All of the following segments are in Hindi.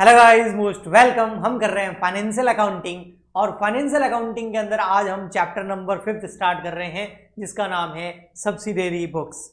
Hello guys, most welcome. हम कर रहे हैं फाइनेंशियल अकाउंटिंग और फाइनेंशियल अकाउंटिंग के अंदर आज हम चैप्टर नंबर 5 स्टार्ट कर रहे हैं जिसका नाम है सब्सिडियरी बुक्स।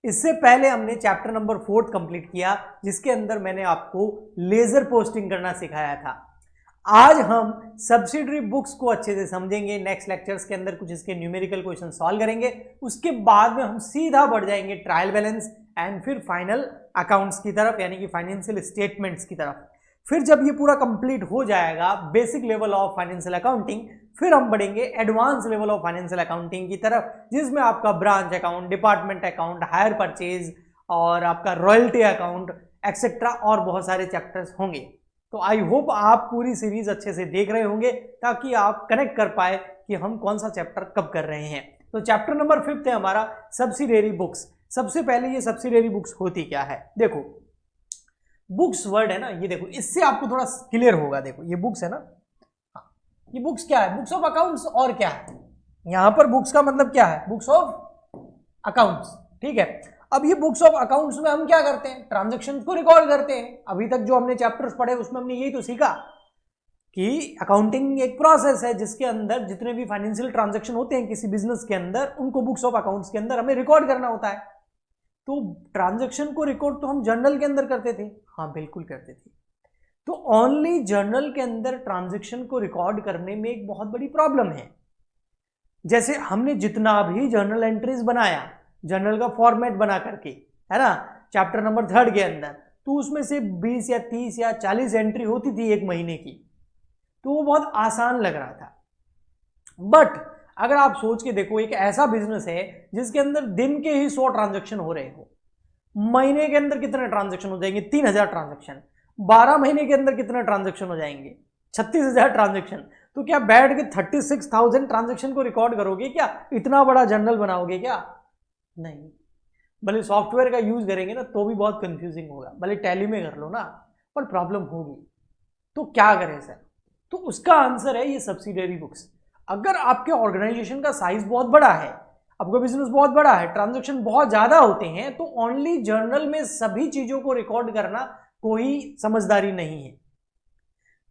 इससे पहले हमने चैप्टर नंबर 4 कंप्लीट किया जिसके अंदर मैंने आपको लेजर पोस्टिंग करना सिखाया था। आज हम सब्सिडरी बुक्स को अच्छे से समझेंगे। नेक्स्ट लेक्चर्स के अंदर कुछ इसके न्यूमेरिकल क्वेश्चन सॉल्व करेंगे। उसके बाद में हम सीधा बढ़ जाएंगे ट्रायल बैलेंस एंड फिर फाइनल अकाउंट्स की तरफ, यानी कि फाइनेंशियल स्टेटमेंट्स की तरफ। फिर जब ये पूरा कंप्लीट हो जाएगा basic level of financial accounting, फिर हम बढ़ेंगे advance level of financial accounting की तरफ, जिसमें आपका branch account, department account, hire purchase और आपका रॉयल्टी अकाउंट एक्सेट्रा और बहुत सारे चैप्टर्स होंगे। तो आई होप आप पूरी सीरीज अच्छे से देख रहे होंगे ताकि आप कनेक्ट कर पाए कि हम कौन सा चैप्टर कब कर रहे हैं। तो चैप्टर नंबर 5 है हमारा सब्सिडियरी बुक्स। सबसे पहले ये सब्सिडियरी बुक्स होती क्या है, देखो बुक्स वर्ड है ना, ये देखो इससे आपको थोड़ा क्लियर होगा। देखो ये बुक्स है ना, ये बुक्स क्या है, बुक्स ऑफ अकाउंट्स और क्या है। यहां पर बुक्स का मतलब क्या है, बुक्स ऑफ अकाउंट्स, ठीक है। अब ये बुक्स ऑफ अकाउंट्स में हम क्या करते हैं, ट्रांजैक्शन को रिकॉर्ड करते हैं। अभी तक जो हमने चैप्टर्स पढ़े उसमें हमने यही तो सीखा कि अकाउंटिंग एक प्रोसेस है जिसके अंदर जितने भी फाइनेंशियल ट्रांजैक्शन होते हैं किसी बिजनेस के अंदर, उनको बुक्स ऑफ अकाउंट्स के अंदर हमें रिकॉर्ड करना होता है। तो ट्रांजैक्शन को रिकॉर्ड तो हम जर्नल के अंदर करते थे, हाँ बिल्कुल करते थे। तो ओनली जर्नल के अंदर ट्रांजैक्शन को रिकॉर्ड करने में एक बहुत बड़ी प्रॉब्लम है। जैसे हमने जितना भी जर्नल एंट्रीज बनाया, जर्नल का फॉर्मेट बना करके, है ना, चैप्टर नंबर 3 के अंदर, तो उसमें से 20 या 30 या 40 एंट्री होती थी एक महीने की, तो वो बहुत आसान लग रहा था। बट अगर आप सोच के देखो, एक ऐसा बिजनेस है जिसके अंदर दिन के ही 100 ट्रांजैक्शन हो रहे हो, महीने के अंदर कितने ट्रांजैक्शन हो जाएंगे, 3000 ट्रांजैक्शन, 12 महीने के अंदर कितने ट्रांजैक्शन हो जाएंगे, 36,000 ट्रांजैक्शन। तो क्या बैठ के 36,000 ट्रांजैक्शन को रिकॉर्ड करोगे क्या, इतना बड़ा जर्नल बनाओगे क्या, नहीं। भले सॉफ्टवेयर का यूज करेंगे ना तो भी बहुत कंफ्यूजिंग होगा, भले टैली में कर लो ना, पर प्रॉब्लम होगी। तो क्या करें सर, तो उसका आंसर है ये सब्सिडियरी बुक्स। अगर आपके ऑर्गेनाइजेशन का साइज बहुत बड़ा है, आपका बिजनेस बहुत बड़ा है, ट्रांजैक्शन बहुत ज्यादा होते हैं, तो ओनली जर्नल में सभी चीजों को रिकॉर्ड करना कोई समझदारी नहीं है।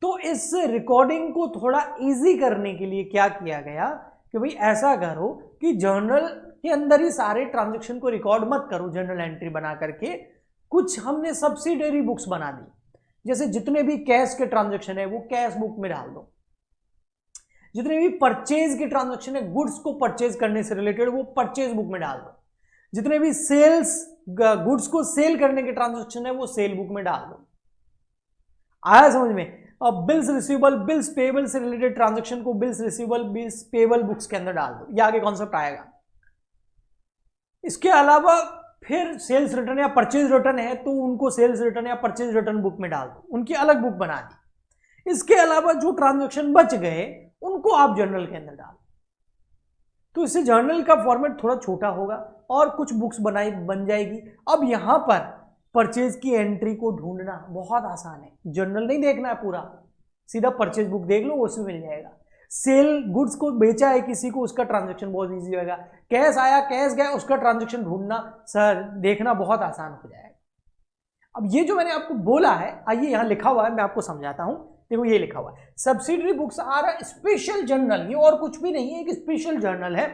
तो इस रिकॉर्डिंग को थोड़ा इजी करने के लिए क्या किया गया कि भाई ऐसा करो कि जर्नल के अंदर ही सारे ट्रांजैक्शन को रिकॉर्ड मत करो जर्नल एंट्री बना करके, कुछ हमने सब्सिडियरी बुक्स बना दी। जैसे जितने भी कैश के ट्रांजैक्शन है वो कैश बुक में डाल दो, जितने भी परचेज की ट्रांजैक्शन है गुड्स को परचेज करने से रिलेटेड वो परचेज बुक में डाल दो, जितने भी सेल्स गुड्स को सेल करने के ट्रांजैक्शन है वो सेल बुक में डाल दो। आया समझ में। अब बिल्स रिसीवेबल, बिल्स पेएबल से रिलेटेड ट्रांजैक्शन को bills receivable, bills payable books के अंदर डाल दो, ये आगे कॉन्सेप्ट आएगा। इसके अलावा फिर सेल्स रिटर्न या परचेज रिटर्न है तो उनको सेल्स रिटर्न या परचेज रिटर्न बुक में डाल दो, उनकी अलग बुक बना दी। इसके अलावा जो ट्रांजैक्शन बच गए उनको आप जर्नल के अंदर डाल, तो इससे जर्नल का फॉर्मेट थोड़ा छोटा होगा और कुछ बुक्स बन जाएगी। अब यहां पर परचेज की एंट्री को ढूंढना बहुत आसान है, जर्नल नहीं देखना है पूरा, सीधा परचेज बुक देख लो उसमें मिल जाएगा। सेल गुड्स को बेचा है किसी को, उसका ट्रांजैक्शन बहुत इजी होगा। कैश आया, कैश गया, उसका ट्रांजैक्शन ढूंढना सर देखना बहुत आसान हो जाएगा। अब ये जो मैंने आपको बोला है, आइए यहां लिखा हुआ है मैं आपको समझाता हूं। देखो ये लिखा हुआ है, subsidiary books are a special journal, ये और कुछ भी नहीं है, एक स्पेशल जर्नल है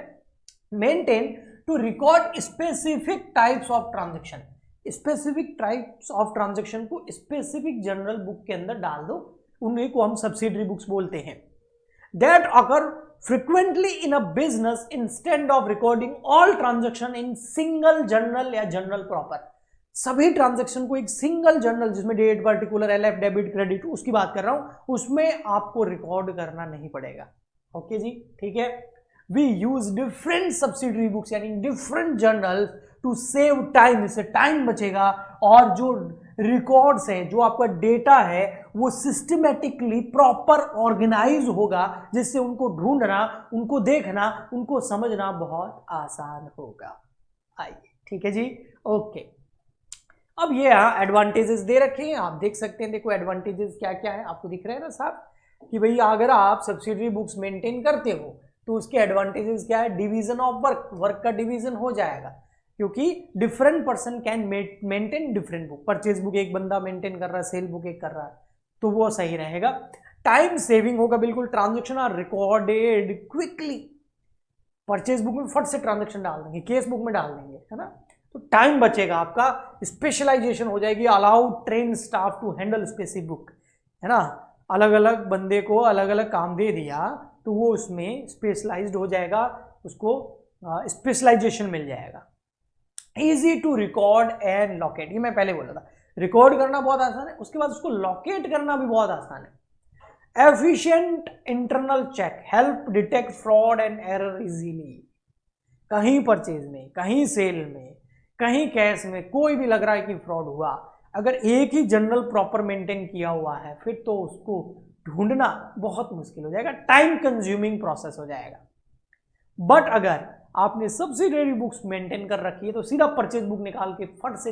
maintain to record specific types of transaction. Specific types of transaction को स्पेसिफिक जर्नल बुक के अंदर डाल दो, उन्हीं को हम सब्सिडियरी बुक्स बोलते हैं। That occur frequently in a business instead of recording all transaction in single journal या जर्नल प्रॉपर। सभी ट्रांजैक्शन को एक सिंगल जर्नल जिसमें date, particular, LF, debit, credit, उसकी बात कर रहा हूं, उसमें आपको रिकॉर्ड करना नहीं पड़ेगा। ओके जी, ठीक है। We use different subsidiary books यानी different journal to save time, इससे टाइम बचेगा और जो रिकॉर्ड्स है, जो आपका डेटा है, वो सिस्टमेटिकली प्रॉपर ऑर्गेनाइज होगा, जिससे उनको ढूंढना, उनको देखना, उनको समझना बहुत आसान होगा। आइए, ठीक है जी, ओके। अब ये यहाँ एडवांटेजेस दे रखे हैं, आप देख सकते हैं। देखो एडवांटेजेस क्या क्या है, आपको दिख रहा है ना साहब, कि भाई अगर आप सब्सिडियरी बुक्स मेंटेन करते हो तो उसके एडवांटेजेस क्या है, डिवीजन ऑफ वर्क, वर्क का डिवीजन हो जाएगा, क्योंकि different person can maintain different book. Purchase book एक बंदा मेंटेन कर रहा है, सेल बुक एक कर रहा है, तो वो सही रहेगा। टाइम सेविंग होगा बिल्कुल, transaction are recorded quickly, purchase book में फट से ट्रांजेक्शन डाल देंगे, केस बुक में डाल देंगे, है ना, तो टाइम बचेगा आपका, स्पेशलाइजेशन हो जाएगी, allow train staff to handle specific book, है ना, अलग अलग बंदे को अलग अलग काम दे दिया तो वो उसमें स्पेशलाइज्ड हो जाएगा, उसको स्पेशलाइजेशन मिल जाएगा। Easy to record and locate, ये मैं पहले बोला था, रिकॉर्ड करना बहुत आसान है, उसके बाद उसको लॉकेट करना भी बहुत आसान है। Efficient internal check help detect fraud and error easily, कहीं परचेज में, कहीं सेल में, कहीं कैश में कोई भी लग रहा है कि फ्रॉड हुआ, अगर एक ही जनरल प्रॉपर मेंटेन किया हुआ है फिर तो उसको ढूंढना बहुत मुश्किल हो जाएगा, टाइम कंज्यूमिंग प्रोसेस हो जाएगा। बट अगर आपने सब्सिडियरी बुक्स मेंटेन कर रखी है तो सीधा परचेज बुक निकाल के फट से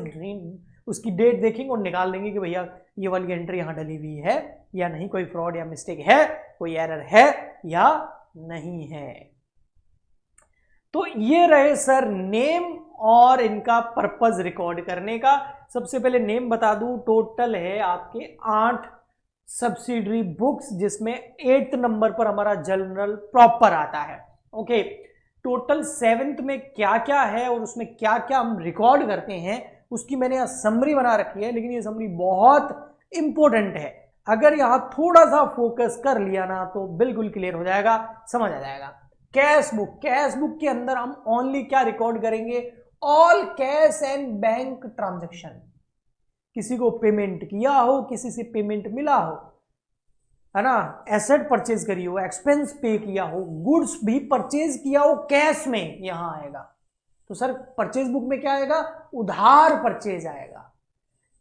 उसकी डेट देखेंगे और निकाल देंगे कि भैया ये वाली एंट्री यहाँ डली हुई है या नहीं, कोई फ्रॉड या मिस्टेक है, कोई एरर है या नहीं है। तो ये रहे सर नेम और इनका पर्पस रिकॉर्ड करने का। सबसे पहले नेम बता दूं, टोटल है आपके 8 सब्सिडरी बुक्स, जिसमें 8th नंबर पर हमारा जनरल प्रॉपर आता है। ओके, टोटल 7th में क्या क्या है और उसमें क्या क्या हम रिकॉर्ड करते हैं उसकी मैंने यहाँ समरी बना रखी है, लेकिन ये समरी बहुत इंपॉर्टेंट है, अगर यहां थोड़ा सा फोकस कर लिया ना तो बिल्कुल क्लियर हो जाएगा, समझ आ जाएगा। कैश बुक, कैश बुक के अंदर हम ओनली क्या रिकॉर्ड करेंगे, all cash and bank transaction, किसी को पेमेंट किया हो, किसी से पेमेंट मिला हो, है ना, एसेट परचेज करी हो, एक्सपेंस पे किया हो, गुड्स भी परचेज किया हो कैश में, यहां आएगा। तो सर परचेज बुक में क्या आएगा, उधार परचेज आएगा।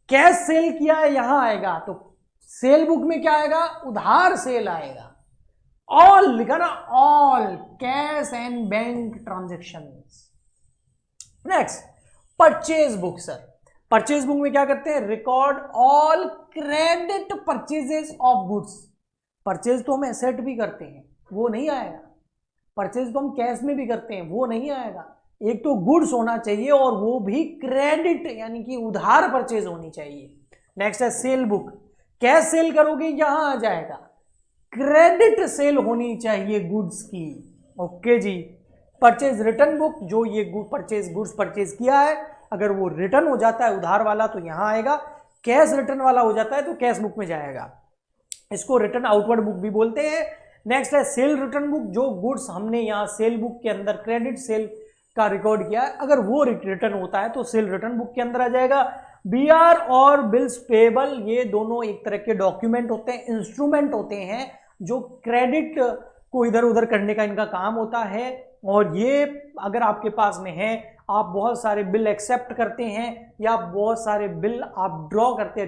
कैश सेल किया है यहां आएगा, तो सेल बुक में क्या आएगा, उधार सेल आएगा। ऑल लिखा ना, all cash and bank transactions. Next purchase book, sir purchase book में क्या करते हैं, record all credit purchases of goods. Purchase तो हम एसेट भी करते हैं, वो नहीं आएगा। परचेज तो हम कैश में भी करते हैं, वो नहीं आएगा। एक तो गुड्स होना चाहिए और वो भी क्रेडिट यानी कि उधार परचेज होनी चाहिए। नेक्स्ट है सेल बुक, कैश सेल करोगे यहां आ जाएगा, क्रेडिट सेल होनी चाहिए गुड्स की। ओके जी। परचेज रिटर्न बुक, जो ये गुड्स परचेज किया है अगर वो रिटर्न हो जाता है उधार वाला तो यहां आएगा, कैश रिटर्न वाला हो जाता है तो कैश बुक में जाएगा, इसको रिटर्न आउटवर्ड बुक भी बोलते हैं। नेक्स्ट है सेल रिटर्न बुक, जो गुड्स हमने यहाँ सेल बुक के अंदर क्रेडिट सेल का रिकॉर्ड किया है अगर वो रिटर्न होता है तो सेल रिटर्न बुक के अंदर आ जाएगा। बीआर और बिल्स पेबल, ये दोनों एक तरह के डॉक्यूमेंट होते हैं, इंस्ट्रूमेंट होते हैं जो क्रेडिट को इधर उधर करने का इनका काम होता है। और ये अगर आपके पास में है, आप बहुत सारे बिल एक्सेप्ट करते हैं या बहुत सारे बिल आप ड्रॉ करते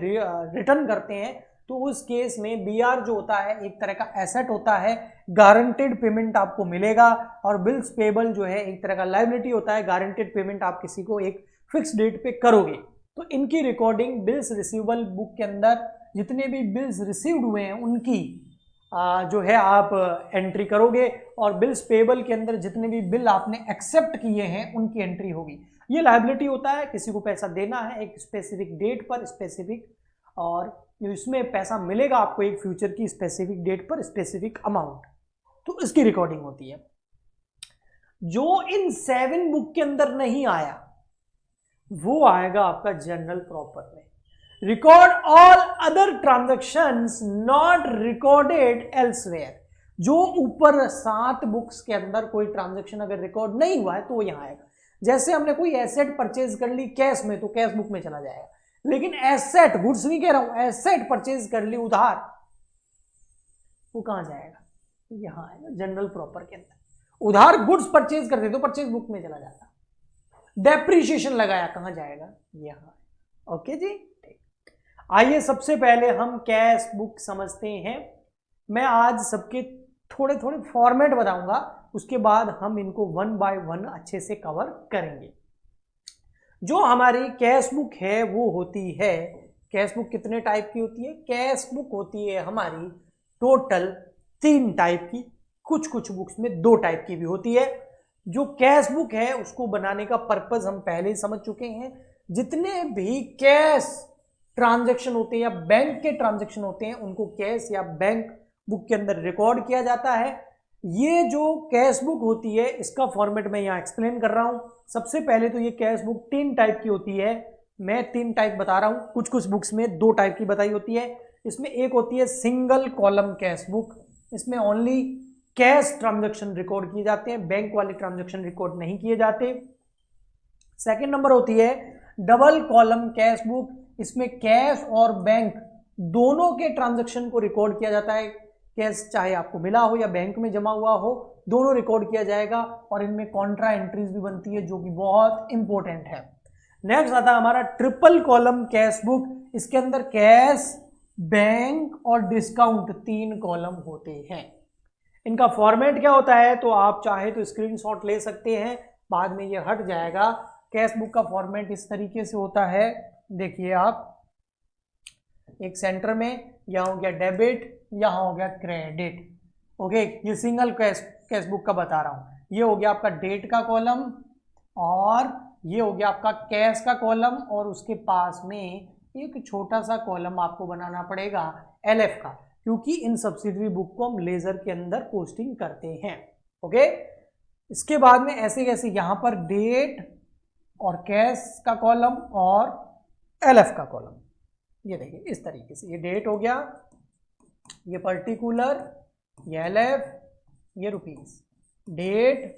रिटर्न करते हैं, तो उस केस में बीआर जो होता है एक तरह का एसेट होता है, गारंटेड पेमेंट आपको मिलेगा। और बिल्स पेबल जो है एक तरह का लायबिलिटी होता है, गारंटेड पेमेंट आप किसी को एक फिक्स डेट पे करोगे। तो इनकी रिकॉर्डिंग बिल्स रिसीवेबल बुक के अंदर जितने भी बिल्स रिसीव्ड हुए हैं उनकी जो है आप एंट्री करोगे, और बिल्स पेबल के अंदर जितने भी बिल आपने एक्सेप्ट किए हैं उनकी एंट्री होगी। ये लायबिलिटी होता है, किसी को पैसा देना है एक स्पेसिफिक डेट पर स्पेसिफिक, और इसमें पैसा मिलेगा आपको एक फ्यूचर की स्पेसिफिक डेट पर स्पेसिफिक अमाउंट, तो इसकी रिकॉर्डिंग होती है। जो इन 7 बुक के अंदर नहीं आया वो आएगा आपका जनरल प्रॉपर में। Record all other transactions not recorded elsewhere, जो ऊपर 7 बुक्स के अंदर कोई ट्रांजैक्शन अगर रिकॉर्ड नहीं हुआ है तो वो यहां आएगा। जैसे हमने कोई एसेट परचेज कर ली कैश में तो कैश बुक में चला जाएगा, लेकिन एसेट, गुड्स नहीं कह रहा हूं, एसेट परचेज कर ली उधार, वो कहां जाएगा, यहां आएगा जनरल प्रॉपर के अंदर। उधार गुड्स परचेज करते तो परचेज बुक में चला जाता। डेप्रीशिएशन लगाया कहां जाएगा, यहां। ओके जी, आइए सबसे पहले हम कैश बुक समझते हैं। मैं आज सबके थोड़े थोड़े फॉर्मेट बताऊंगा, उसके बाद हम इनको 1 बाय 1 अच्छे से कवर करेंगे। जो हमारी कैश बुक है वो होती है, कैश बुक कितने टाइप की होती है, कैश बुक होती है हमारी टोटल 3 टाइप की, कुछ कुछ बुक्स में 2 टाइप की भी होती है। जो कैश बुक है उसको बनाने का पर्पस हम पहले ही समझ चुके हैं। जितने भी कैश ट्रांजैक्शन होते हैं या बैंक के ट्रांजैक्शन होते हैं उनको कैश या बैंक बुक के अंदर रिकॉर्ड किया जाता है। ये जो कैश बुक होती है इसका फॉर्मेट मैं यहाँ एक्सप्लेन कर रहा हूँ। सबसे पहले तो ये कैश बुक 3 टाइप की होती है, मैं 3 टाइप बता रहा हूँ, कुछ कुछ बुक्स में 2 टाइप की बताई होती है। इसमें एक होती है सिंगल कॉलम कैश बुक, इसमें ओनली कैश ट्रांजैक्शन रिकॉर्ड किए जाते हैं, बैंक वाले ट्रांजैक्शन रिकॉर्ड नहीं किए जाते। सेकेंड नंबर होती है डबल कॉलम कैश बुक, इसमें कैश और बैंक दोनों के ट्रांजैक्शन को रिकॉर्ड किया जाता है। कैश चाहे आपको मिला हो या बैंक में जमा हुआ हो, दोनों रिकॉर्ड किया जाएगा और इनमें कॉन्ट्रा एंट्रीज भी बनती है जो कि बहुत इंपॉर्टेंट है। नेक्स्ट आता है हमारा ट्रिपल कॉलम कैश बुक, इसके अंदर कैश, बैंक और डिस्काउंट 3 कॉलम होते हैं। इनका फॉर्मेट क्या होता है तो आप चाहे तो स्क्रीनशॉट ले सकते हैं, बाद में ये हट जाएगा। कैश बुक का फॉर्मेट इस तरीके से होता है, देखिए आप, एक सेंटर में यहाँ हो गया डेबिट, यहाँ हो गया क्रेडिट। ओके, ये सिंगल कैश बुक का बता रहा हूँ। ये हो गया आपका डेट का कॉलम और ये हो गया आपका कैश का कॉलम और उसके पास में एक छोटा सा कॉलम आपको बनाना पड़ेगा एलएफ का, क्योंकि इन सब्सिडरी बुक को हम लेजर के अंदर पोस्टिंग करते हैं। ओके, इसके बाद में ऐसे कैसे यहाँ पर डेट और कैश का कॉलम और एलएफ का कॉलम, ये देखिए इस तरीके से, ये डेट हो गया, ये पर्टिकुलर, ये एलएफ, ये rupees, date,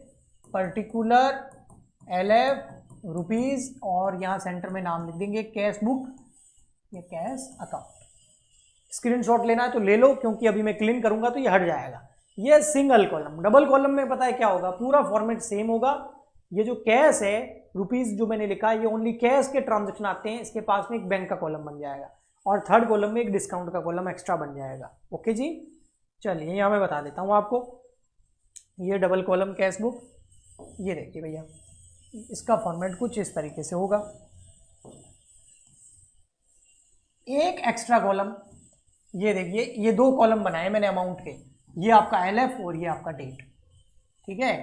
particular, LF, rupees और यहाँ सेंटर में नाम लिख देंगे कैश बुक, ये कैश अकाउंट। स्क्रीनशॉट लेना है तो ले लो, क्योंकि अभी मैं क्लीन करूंगा तो ये हट जाएगा। ये सिंगल कॉलम। डबल कॉलम में पता है क्या होगा, पूरा फॉर्मेट सेम होगा। ये जो कैश है, रुपीज जो मैंने लिखा है, ये ओनली कैश के ट्रांजेक्शन आते हैं, इसके पास में एक बैंक का कॉलम बन जाएगा और थर्ड कॉलम में एक डिस्काउंट का कॉलम एक्स्ट्रा बन जाएगा। ओके जी, चलिए यहाँ मैं बता देता हूँ आपको। ये डबल कॉलम कैश बुक, ये देखिए भैया, इसका फॉर्मेट कुछ इस तरीके से होगा। एक एक्स्ट्रा कॉलम, ये देखिए, ये 2 कॉलम बनाए मैंने अमाउंट के, ये आपका एलएफ और ये आपका डेट। ठीक है,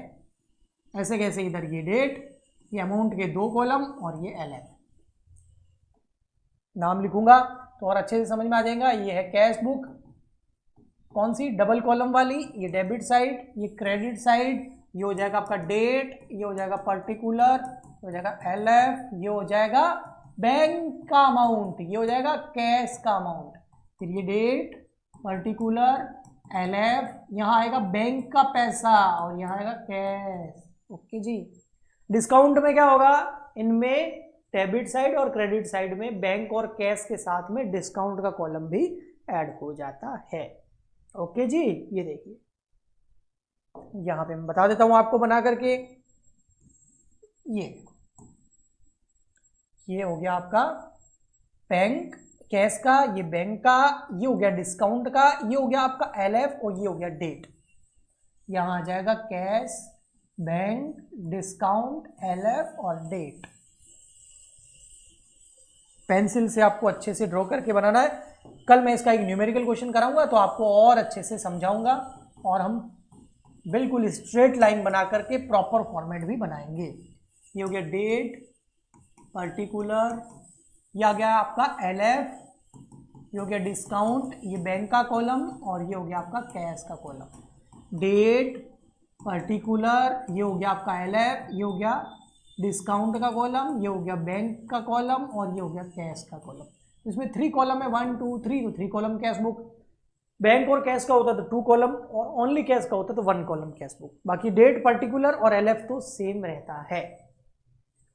ऐसे कैसे, इधर ये डेट, ये अमाउंट के 2 कॉलम और ये एलएफ। नाम लिखूंगा तो और अच्छे से समझ में आ जाएगा। ये है कैश बुक, कौन सी, डबल कॉलम वाली, ये डेबिट साइड, ये क्रेडिट साइड, ये हो जाएगा आपका डेट, ये हो जाएगा पर्टिकुलर, ये हो जाएगा एलएफ, ये हो जाएगा बैंक का अमाउंट, ये हो जाएगा कैश का अमाउंट, फिर ये डेट, पर्टिकुलर, एलएफ, यहाँ आएगा बैंक का पैसा और यहाँ आएगा कैश। ओके जी। डिस्काउंट में क्या होगा, इनमें डेबिट साइड और क्रेडिट साइड में बैंक और कैश के साथ में डिस्काउंट का कॉलम भी ऐड हो जाता है। ओके जी, ये देखिए यहां पे मैं बता देता हूं आपको बना करके। ये हो गया आपका बैंक कैश का, ये बैंक का, ये हो गया डिस्काउंट का, ये हो गया आपका एलएफ और ये हो गया डेट। यहां आ जाएगा कैश, बैंक, डिस्काउंट, एलएफ और डेट। पेंसिल से आपको अच्छे से ड्रॉ करके बनाना है। कल मैं इसका एक न्यूमेरिकल क्वेश्चन कराऊंगा तो आपको और अच्छे से समझाऊंगा और हम बिल्कुल स्ट्रेट लाइन बना करके प्रॉपर फॉर्मेट भी बनाएंगे। ये हो गया डेट, पर्टिकुलर, ये आ गया आपका एलएफ, ये हो गया डिस्काउंट, ये बैंक का कॉलम और ये हो गया आपका कैश का कॉलम। डेट, पर्टिकुलर, ये हो गया आपका एलएफ, ये हो गया डिस्काउंट का कॉलम, ये हो गया बैंक का कॉलम और ये हो गया कैश का कॉलम। इसमें 3 कॉलम है, 1 2 3, तो 3 कॉलम कैश बुक। बैंक और कैश का होता तो 2 कॉलम और ओनली कैश का होता तो 1 कॉलम कैश बुक। बाकी डेट, पर्टिकुलर और एलएफ तो सेम रहता है।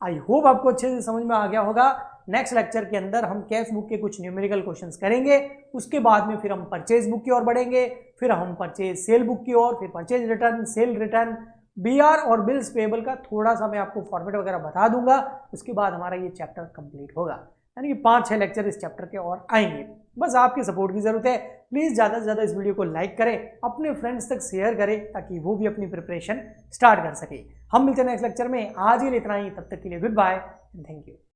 आई होप आपको अच्छे से समझ में आ गया होगा। नेक्स्ट लेक्चर के अंदर हम कैश बुक के कुछ न्यूमेरिकल क्वेश्चंस करेंगे, उसके बाद में फिर हम परचेज बुक की ओर बढ़ेंगे, फिर हम परचेज सेल बुक की ओर, फिर purchase return, sale return, BR और बिल्स पेबल का थोड़ा सा मैं आपको फॉर्मेट वगैरह बता दूंगा। उसके बाद हमारा ये चैप्टर कंप्लीट होगा, यानी कि 5-6 लेक्चर इस चैप्टर के और आएंगे। बस आपकी सपोर्ट की जरूरत है। प्लीज़ ज़्यादा से ज़्यादा इस वीडियो को लाइक करें, अपने फ्रेंड्स तक शेयर करें ताकि वो भी अपनी प्रिपरेशन स्टार्ट कर सके। हम मिलते हैं नेक्स्ट लेक्चर में। आज के लिए इतना ही, तब तक के लिए गुड बाय, थैंक यू।